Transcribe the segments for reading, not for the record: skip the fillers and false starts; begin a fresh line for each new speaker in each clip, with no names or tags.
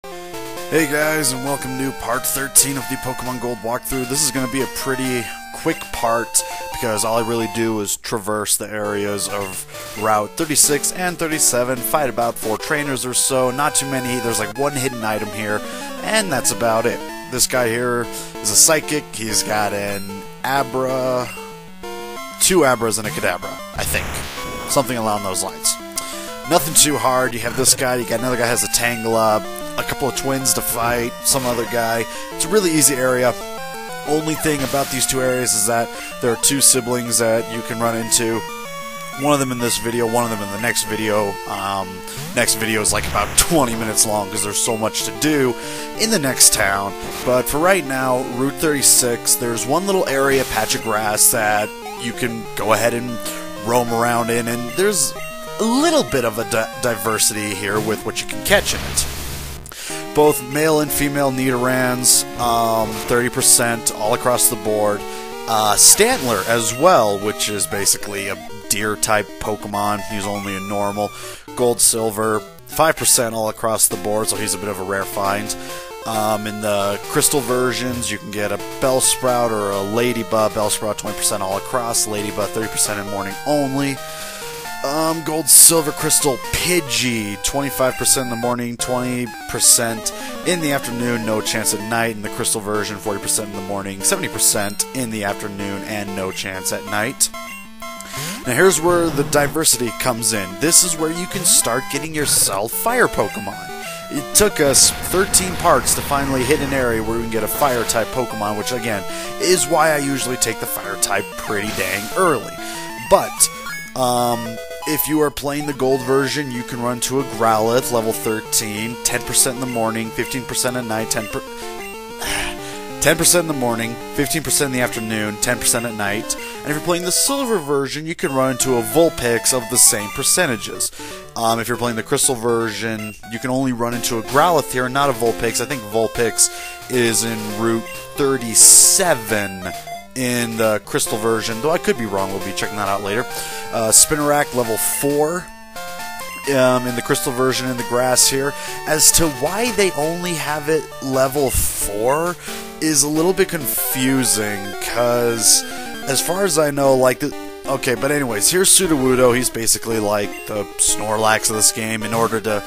Hey guys, and welcome to part 13 of the Pokemon Gold walkthrough. This is going to be a pretty quick part because all I really do is traverse the areas of Route 36 and 37, fight about 4 trainers or so, not too many, there's like one hidden item here, and that's about it. This guy here is a Psychic, he's got an Abra, 2 Abras and a Kadabra, I think. Something along those lines. Nothing too hard, you have this guy, you got another guy who has a Tangela, a couple of twins to fight, some other guy. It's a really easy area. Only thing about these two areas is that there are 2 siblings that you can run into. One of them in this video, one of them in the next video. Next video is like about 20 minutes long because there's so much to do in the next town. But for right now, Route 36, there's one little area, patch of grass, that you can go ahead and roam around in, and there's a little bit of a diversity here with what you can catch in it. Both male and female Nidorans, 30% all across the board. Stantler as well, which is basically a deer-type Pokemon. He's only a normal. Gold, silver, 5% all across the board, so he's a bit of a rare find. In the crystal versions, you can get a Bellsprout or a Ladybug. Bellsprout 20% all across, Ladybug 30% in morning only. Gold, silver, crystal, Pidgey, 25% in the morning, 20% in the afternoon, no chance at night. In the crystal version, 40% in the morning, 70% in the afternoon, and no chance at night. Now here's where the diversity comes in. This is where you can start getting yourself fire Pokemon. It took us 13 parts to finally hit an area where we can get a fire-type Pokemon, which again, is why I usually take the fire-type pretty dang early. But, if you are playing the gold version, you can run to a Growlithe, level 13, 10% in the morning, 15% at night, 10% in the morning, 15% in the afternoon, 10% at night. And if you're playing the silver version, you can run into a Vulpix of the same percentages. If you're playing the crystal version, you can only run into a Growlithe here, not a Vulpix. I think Vulpix is in Route 37. In the crystal version, though I could be wrong, we'll be checking that out later. Spinarak level 4 in the crystal version in the grass here. As to why they only have it level 4 is a little bit confusing, because as far as I know, like okay, but anyways, here's Sudowoodo. He's basically like the Snorlax of this game. In order to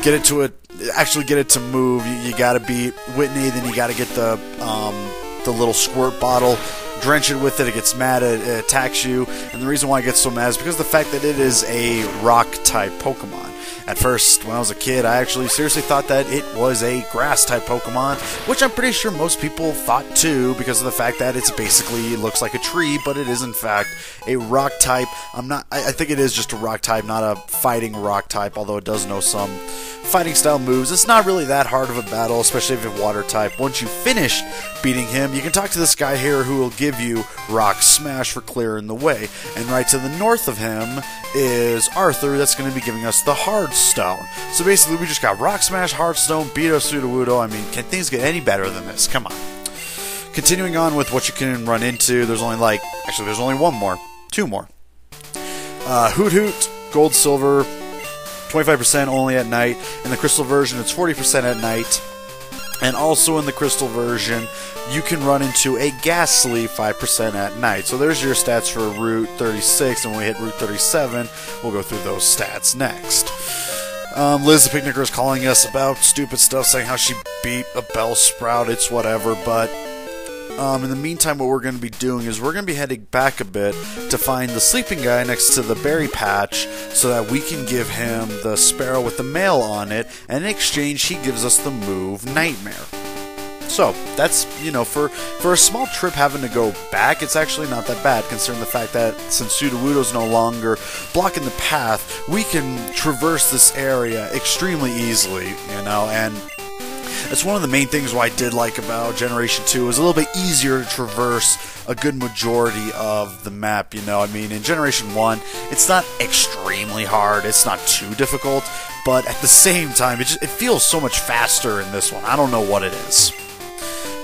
get it to actually get it to move, you gotta beat Whitney, then you gotta get the little squirt bottle, drench it with it, it gets mad, it attacks you, and the reason why it gets so mad is because of the fact that it is a rock-type Pokemon. At first, when I was a kid, I actually seriously thought that it was a grass-type Pokemon, which I'm pretty sure most people thought too, because of the fact that it looks like a tree, but it is in fact a rock-type. I think it is just a rock-type, not a fighting rock-type, although it does know some fighting-style moves. It's not really that hard of a battle, especially if you're water-type. Once you finish beating him, you can talk to this guy here who will give you Rock Smash for clearing the way. And right to the north of him is Arthur, that's going to be giving us the Hard Stone. So basically, we just got Rock Smash, Hard Stone, beat a Sudowoodo. I mean, can things get any better than this? Come on. Continuing on with what you can run into, there's only there's only 2 more. Hoot Hoot, Gold, Silver, 25% only at night. In the crystal version, it's 40% at night. And also in the crystal version, you can run into a Ghastly 5% at night. So there's your stats for Route 36, and when we hit Route 37, we'll go through those stats next. Liz the Picnicker is calling us about stupid stuff, saying how she beat a Bellsprout, it's whatever, but in the meantime, what we're going to be doing is we're going to be heading back a bit to find the sleeping guy next to the berry patch so that we can give him the Sparrow with the mail on it, and in exchange, he gives us the move Nightmare. So, that's, for a small trip having to go back, it's actually not that bad, considering the fact that since Sudowoodo's no longer blocking the path, we can traverse this area extremely easily, and that's one of the main things why I did like about Generation 2. It was a little bit easier to traverse a good majority of the map, I mean, in Generation 1, it's not extremely hard, it's not too difficult, but at the same time, it feels so much faster in this one. I don't know what it is.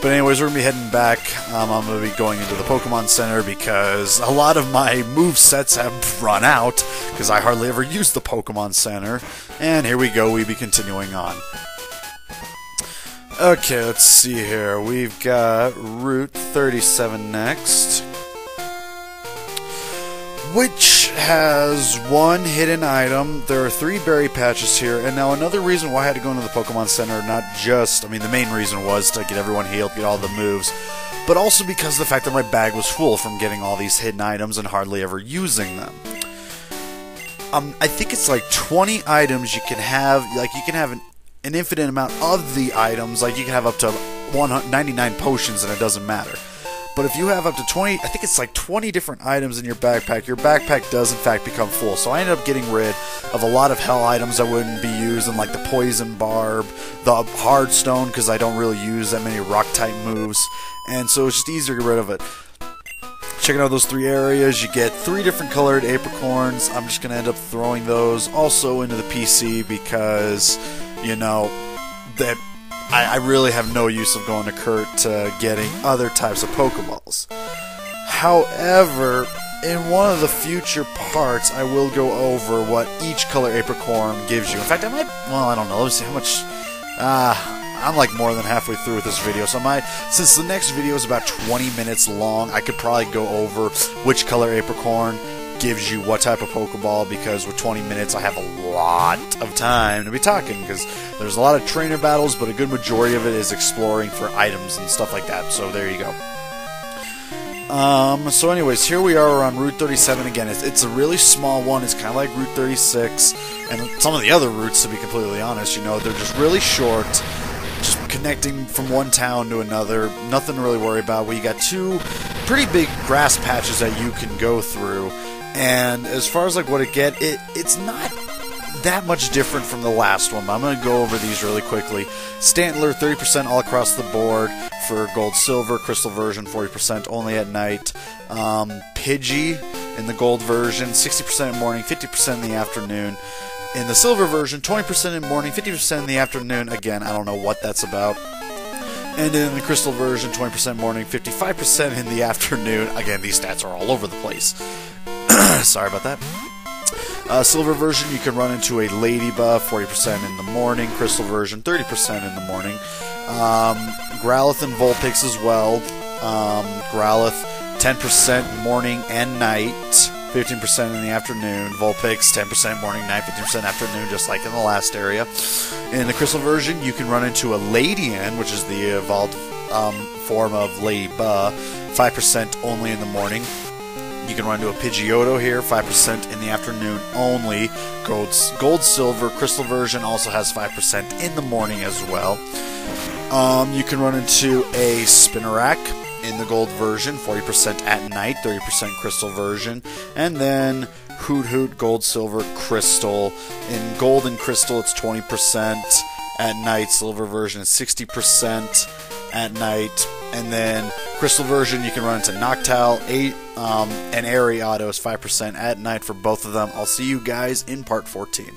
But anyways, we're going to be heading back. I'm going to be going into the Pokemon Center because a lot of my move sets have run out because I hardly ever use the Pokemon Center. And here we go, we be continuing on. Okay, let's see here. We've got Route 37 next, which has one hidden item. There are 3 berry patches here, and now another reason why I had to go into the Pokemon Center, not just, I mean, the main reason was to get everyone healed, get all the moves, but also because of the fact that my bag was full from getting all these hidden items and hardly ever using them. I think it's like 20 items you can have, like you can have an infinite amount of the items, like you can have up to 199 potions and it doesn't matter. But if you have up to 20, I think it's like 20 different items in your backpack does in fact become full. So I ended up getting rid of a lot of hell items that wouldn't be used, and like the poison barb, the hard stone, because I don't really use that many rock type moves, and so it's just easier to get rid of it. Checking out those 3 areas, you get 3 different colored apricorns. I'm just going to end up throwing those also into the PC because, you know, that I really have no use of going to Kurt to getting other types of Pokeballs. However, in one of the future parts, I will go over what each color apricorn gives you. In fact, I might, well, I don't know, let's see how much, I'm like more than halfway through with this video, so since the next video is about 20 minutes long, I could probably go over which color apricorn gives you what type of Pokeball, because with 20 minutes I have a lot of time to be talking, because there's a lot of trainer battles, but a good majority of it is exploring for items and stuff like that, so there you go. So anyways, here we are on Route 37 again. It's a really small one. It's kind of like Route 36 and some of the other routes, to be completely honest. You know, they're just really short, just connecting from one town to another. Nothing to really worry about. We got 2 pretty big grass patches that you can go through. And as far as like what it's not that much different from the last one, but I'm going to go over these really quickly. Stantler, 30% all across the board for Gold Silver. Crystal version, 40% only at night. Pidgey in the Gold version, 60% in morning, 50% in the afternoon. In the Silver version, 20% in morning, 50% in the afternoon. Again, I don't know what that's about. And in the Crystal version, 20% morning, 55% in the afternoon. Again, these stats are all over the place. Sorry about that. Silver version, you can run into a Ladybug, 40% in the morning. Crystal version, 30% in the morning. Growlithe and Vulpix as well. Growlithe, 10% morning and night, 15% in the afternoon. Vulpix, 10% morning, night, 15% afternoon, just like in the last area. In the Crystal version, you can run into a Ladian, which is the evolved form of Ladybug, 5% only in the morning. You can run into a Pidgeotto here, 5% in the afternoon only. Gold Silver Crystal version also has 5% in the morning as well. You can run into a Spinarak in the Gold version, 40% at night, 30% Crystal version. And then Hoot Gold Silver Crystal. In Gold and Crystal, it's 20% at night. Silver version is 60% at night. And then Crystal version, you can run into Noctowl, and Ariados, 5% at night for both of them. I'll see you guys in part 14.